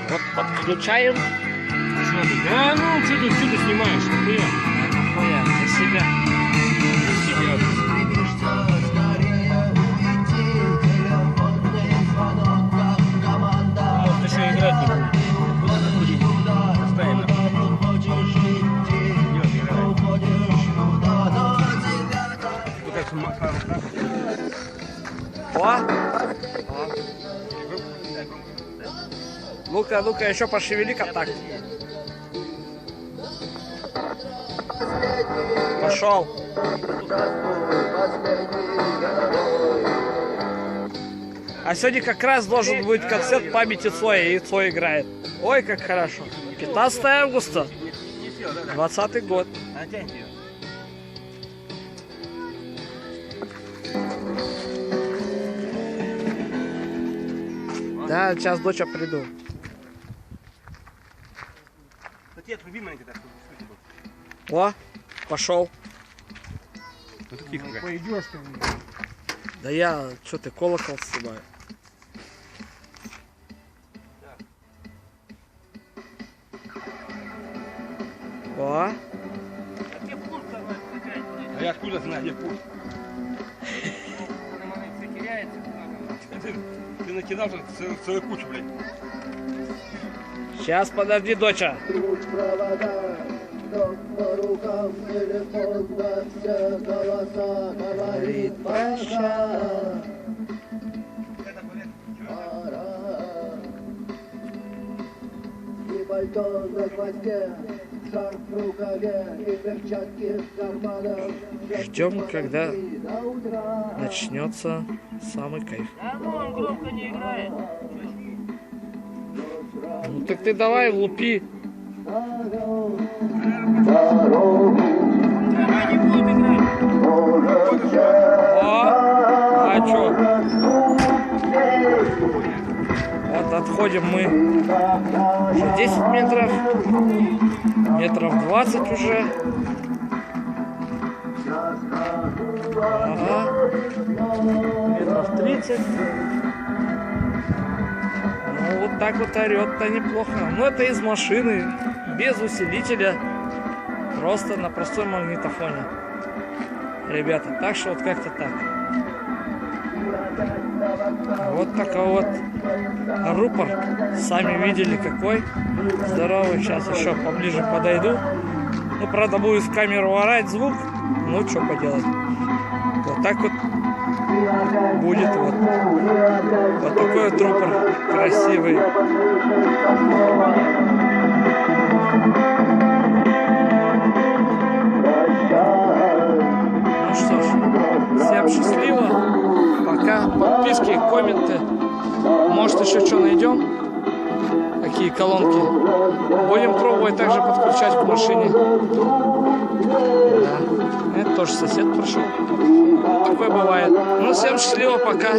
Вот подключаем. Что ты? Да ну, что ты снимаешь? Нахуя? Нахуя, за себя. Может еще играть не будет. Постоянно. Идет играть. Вот так Макар. О! Ну-ка, ну-ка, еще пошевели-ка так. Пошел. А сегодня как раз должен быть концерт памяти Цоя, и Цой играет. Ой, как хорошо. 15 августа, 20-й год. Да, сейчас доча приду. О, пошел. Пойдешь там. Да я, что ты, колокол снимаю. О. А я откуда знаю, где пульт? Ты накидал целую кучу, блядь. Сейчас, подожди, доча. Говорит, прощай. Пальто на хвосте, шарф в рукаве и перчатки в карманах. Ждем, когда начнется самый кайф. Да ну, он громко не играет. Ну так ты давай лупи. Давай не будет играть. О, а чё? Вот отходим мы уже 10 метров, метров 20 уже. Ага. Метров 30. Ну вот так вот орет-то неплохо. Ну это из машины, без усилителя, просто на простой магнитофоне. Ребята, так что вот как-то так. Вот такой вот рупор. Сами видели какой. Здоровый. Сейчас еще поближе подойду. Ну, правда, будет в камеру орать звук. Ну, что поделать. Вот так вот будет вот. Вот такой вот рупор красивый. Ну что ж, всем счастливо. Пока. Подписки, комменты. Может, еще что найдем? Какие колонки. Будем пробовать также подключать к машине. Да. Это тоже сосед прошел. Такое бывает. Ну, всем счастливо, пока.